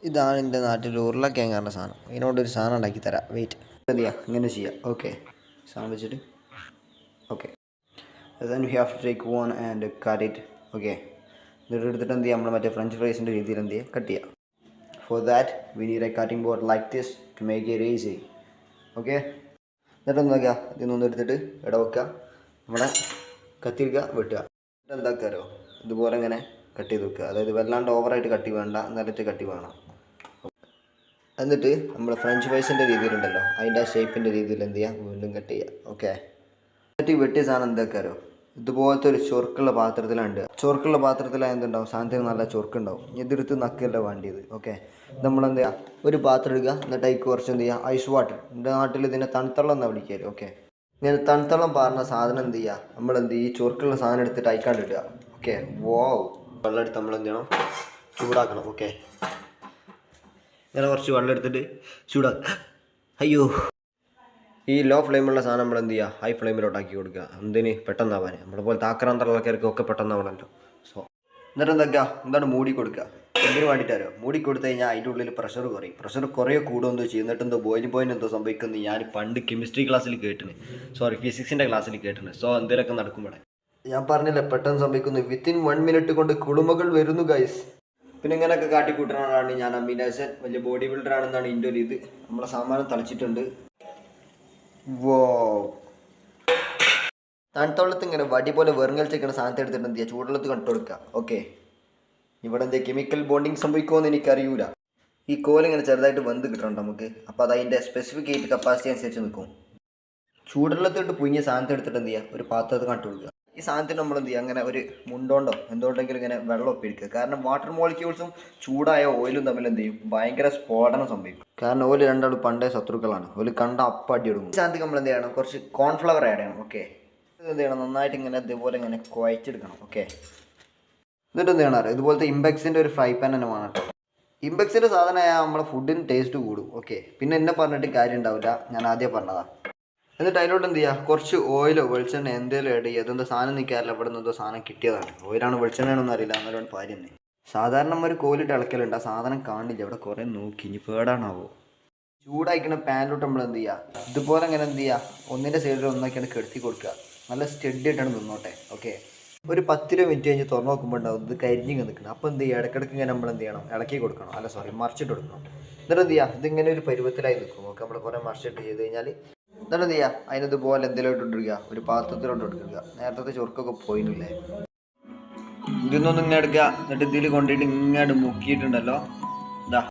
ഇതാണ് എൻ്റെ നാട്ടിൽ ഉരുളക്കിഴങ്ങ് പറഞ്ഞ സാധനം. ഇതിനോടൊരു സാധനം ഉണ്ടാക്കി തരാം. വെയിറ്റ്. എന്ത് ചെയ്യുക, ഇങ്ങനെ ചെയ്യാം. ഓക്കെ, സാധനം വെച്ചിട്ട് okay. then we have to take one and cut it. Okay, എന്നിട്ട് എടുത്തിട്ട് എന്ത് ചെയ്യുക, നമ്മൾ മറ്റേ ഫ്രഞ്ച് ഫ്രൈസിൻ്റെ രീതിയിൽ എന്ത് ചെയ്യുക, കട്ട് ചെയ്യുക. For that we need a cutting board like this to make it easy. Okay, എന്നിട്ട് എന്താക്കുക, ഇതിന്നൊന്നും എടുത്തിട്ട് ഇടവെക്കുക, നമ്മുടെ കത്തിരിക്കുക, വെട്ടുക. എന്നിട്ട് എന്താക്കാരോ ഇതുപോലെ ഇങ്ങനെ കട്ട് ചെയ്ത് വെക്കുക. അതായത് വല്ലാണ്ട് ഓവറായിട്ട് കട്ടി വേണ്ട, എന്നിട്ട് കട്ടി വേണം. എന്നിട്ട് നമ്മൾ ഫ്രഞ്ച് ഫ്രൈസിൻ്റെ രീതിയിലുണ്ടല്ലോ, അതിൻ്റെ ആ ഷേപ്പിൻ്റെ രീതിയിൽ എന്ത് ചെയ്യുക, വീണ്ടും കട്ട് ചെയ്യുക. ഓക്കെ, എന്നിട്ട് ഈ വെട്ടിയ സാധനം എന്താക്കാരോ ഇതുപോലത്തെ ഒരു ചൊറുക്കുള്ള പാത്രത്തിലുണ്ട്. ചൊറുക്കുള്ള പാത്രത്തിലായ എന്തുണ്ടാവും, സാധനത്തിന് നല്ല ചൊറുക്കുണ്ടാവും. ഇതെടുത്ത് നക്കല്ല വേണ്ടിയത്. ഓക്കെ, നമ്മളെന്ത് ചെയ്യുക, ഒരു പാത്രം എടുക്കുക, എന്നിട്ട് അതിക്ക് കുറച്ച് എന്ത് ചെയ്യുക, ഐസ് വാട്ടർ. എൻ്റെ നാട്ടിൽ ഇതിനെ തണുത്തള്ളം എന്നാണ് വിളിക്കല്. ഓക്കെ, ഇങ്ങനെ തണുത്തള്ളം പാർന്ന സാധനം എന്ത് ചെയ്യുക, നമ്മളെന്ത് ഈ ചൊറുക്കുള്ള സാധനം എടുത്തിട്ട് അയക്കാണ്ട് ഇടുക. ഓക്കെ, വാവ്. വെള്ളം എടുത്ത് നമ്മൾ എന്ത് ചെയ്യണം, ചൂടാക്കണം. ഓക്കെ, ഇങ്ങനെ കുറച്ച് വെള്ളം എടുത്തിട്ട് ചൂടാക്കുക. അയ്യോ, ഈ ലോ ഫ്ലെയിമുള്ള സാധനം നമ്മൾ എന്ത് ചെയ്യുക, ഹൈ ഫ്ലെയിമിലോട്ടാക്കി കൊടുക്കുക. എന്തിന്, പെട്ടെന്നാവാൻ. നമ്മളെ പോലെ താക്രാന്തര ആൾക്കാർക്കൊക്കെ പെട്ടെന്നാവണമല്ലോ. സോ എന്നിട്ട് എന്താക്കുക, എന്താണ് മൂടി കൊടുക്കുക. എന്തിനു വേണ്ടിയിട്ടാരോ മൂടി കൊടുത്തു കഴിഞ്ഞാൽ അതിൻ്റെ ഉള്ളിൽ പ്രഷർ കുറയും. പ്രഷർ കുറേ കൂടുമെന്തോ ചെയ്യും. എന്നിട്ട് എന്തോ ബോയിലിംഗ് പോയിന്റ് എന്തോ സംഭവിക്കുന്നത് ഞാൻ പണ്ട് കെമിസ്ട്രി ക്ലാസ്സിൽ കേട്ടിന്, സോറി ഫിസിക്സിൻ്റെ ക്ലാസ്സിൽ കേട്ടിന്. സോ എന്തെങ്കിലുമൊക്കെ നടക്കുമ്പോഴേ ഞാൻ പറഞ്ഞില്ല, പെട്ടെന്ന് സംഭവിക്കുന്നു. വിത്തിൻ 1 മിനിറ്റ് കൊണ്ട് കുളിമകൾ വരുന്നു ഗൈസ്. പിന്നെ ഇങ്ങനെയൊക്കെ കാട്ടിക്കൂട്ടുന്നതാണ് ഞാൻ. അമീനാശൻ വലിയ ബോഡി ബിൽഡർ ആണെന്നാണ് ഇതിൻ്റെ ഒരു ഇത്. നമ്മളെ സാമാനം തളിച്ചിട്ടുണ്ട്. വോ, തണുത്തവെള്ളത്ത് ഇങ്ങനെ വടി പോലെ വെറുങ്ങലിച്ചേക്കുന്ന സാധനത്തെ എടുത്തിട്ട് എന്ത് ചെയ്യുക, ചൂടുവെള്ളത്ത് കണ്ടു കൊടുക്കുക. ഓക്കെ, ഇവിടെ എന്താ കെമിക്കൽ ബോണ്ടിങ് സംഭവിക്കുമോ എന്ന് എനിക്കറിയൂല. ഈ കോലിങ്ങനെ ചെറുതായിട്ട് വെന്ത് കിട്ടണം നമുക്ക്. അപ്പോൾ അത് അതിൻ്റെ സ്പെസിഫിക് ഹീറ്റ് കപ്പാസിറ്റി അനുസരിച്ച് നിൽക്കും. ചൂടുവെള്ളത്തിട്ട് പുഞ്ഞ സാധനത്തെ എടുത്തിട്ട് എന്ത് ചെയ്യുക, ഒരു പാത്രത്തിൽ കണ്ടു കൊടുക്കുക. ഈ സാധനത്തിന് നമ്മൾ എന്ത് ചെയ്യുക, അങ്ങനെ ഒരു മുണ്ടോണ്ടോ എന്തുകൊണ്ടെങ്കിലും ഇങ്ങനെ വെള്ളം ഒപ്പിയെടുക്കുക. കാരണം വാട്ടർ മോളിക്യൂൾസും ചൂടായ ഓയിലും തമ്മിൽ എന്ത് ചെയ്യും, ഭയങ്കര സ്ഫോടനം സംഭവിക്കും. കാരണം ഓല് രണ്ടാളും പണ്ടേ ശത്രുക്കളാണ്. ഓല് കണ്ട അപ്പടി എടുക്കും. ഈ സാധനത്തിൽ നമ്മൾ എന്ത് ചെയ്യണം, കുറച്ച് കോൺഫ്ലവർ ആഡ് ചെയ്യണം. ഓക്കെ, എന്ത് ചെയ്യണം, നന്നായിട്ട് ഇങ്ങനെ ഇതുപോലെ ഇങ്ങനെ കുഴച്ചെടുക്കണം. ഓക്കെ, എന്നിട്ട് എന്ത് ചെയ്യണം, ഇതുപോലത്തെ ഇമ്പെക്സിൻ്റെ ഒരു ഫ്രൈ പാൻ തന്നെ വേണം കേട്ടോ. ഇമ്പെക്സിൻ്റെ സാധനമായ നമ്മളെ ഫുഡിന് ടേസ്റ്റ് കൂടും. ഓക്കെ, പിന്നെ എന്നെ പറഞ്ഞിട്ട് കാര്യം ഉണ്ടാവില്ല, ഞാൻ ആദ്യം പറഞ്ഞതാണ്. എന്നിട്ട് അതിലോട്ട് എന്ത് ചെയ്യുക, കുറച്ച് ഓയിലോ വെളിച്ചെണ്ണ എന്തെങ്കിലും ആഡ് ചെയ്യുക. അതെന്താ സാധനം നിൽക്കാറില്ല, ഇവിടെ നിന്നെന്തോ സാധനം കിട്ടിയതാണ്. ഓയിലാണ് വെളിച്ചെണ്ണയാണെന്ന് അറിയില്ല, എന്നാലും കാര്യം തന്നെ. സാധാരണ ഒരു കോലിട്ട് ഇളക്കലുണ്ട്, ആ സാധനം കാണില്ല. ഇവിടെ കുറേ നോക്കി, ഇനി പേടാണാവോ. ചൂടായിക്കുന്ന പാനിലോട്ട് നമ്മൾ എന്ത് ചെയ്യുക, ഇതുപോലെ ഇങ്ങനെ എന്ത് ചെയ്യുക, ഒന്നിൻ്റെ സൈഡിൽ ഒന്നാക്കിയാണ് കെടുത്തി കൊടുക്കുക. നല്ല സ്റ്റഡി ആയിട്ടാണ് നിന്നോട്ടെ. ഓക്കെ, ഒരു 10-20 മിനിറ്റ് കഴിഞ്ഞ് തുറന്നു നോക്കുമ്പോൾ ഉണ്ടാവും ഇത് കരിഞ്ഞിങ്ങ് നിൽക്കണം. അപ്പോൾ എന്ത് ചെയ്യുക, ഇടയ്ക്കിടയ്ക്ക് ഇങ്ങനെ നമ്മൾ എന്ത് ചെയ്യണം, ഇളക്കി കൊടുക്കണം. അല്ല സോറി, മറിച്ചിട്ട് കൊടുക്കണം. എന്നിട്ട് എന്ത് ചെയ്യുക, ഇതിങ്ങനെ ഒരു പരുവത്തിലായി നിൽക്കും. ഓക്കെ, നമ്മൾ കുറേ മറിച്ചിട്ട് ചെയ്ത് കഴിഞ്ഞാൽ എന്നിട്ട് എന്ത് ചെയ്യുക, അതിനതുപോലെ എന്തെങ്കിലും ഇട്ടിടുക, ഒരു പാത്രത്തിലോട്ട് എടുക്കുക. നേരത്തെ ചൊറുക്കൊക്കെ പോയിട്ടില്ലേ, ഇതൊന്നും ഇങ്ങനെ എടുക്കുക. എന്നിട്ട് ഇതിൽ കൊണ്ടിട്ട് ഇങ്ങോട്ട് മുക്കിയിട്ടുണ്ടല്ലോ,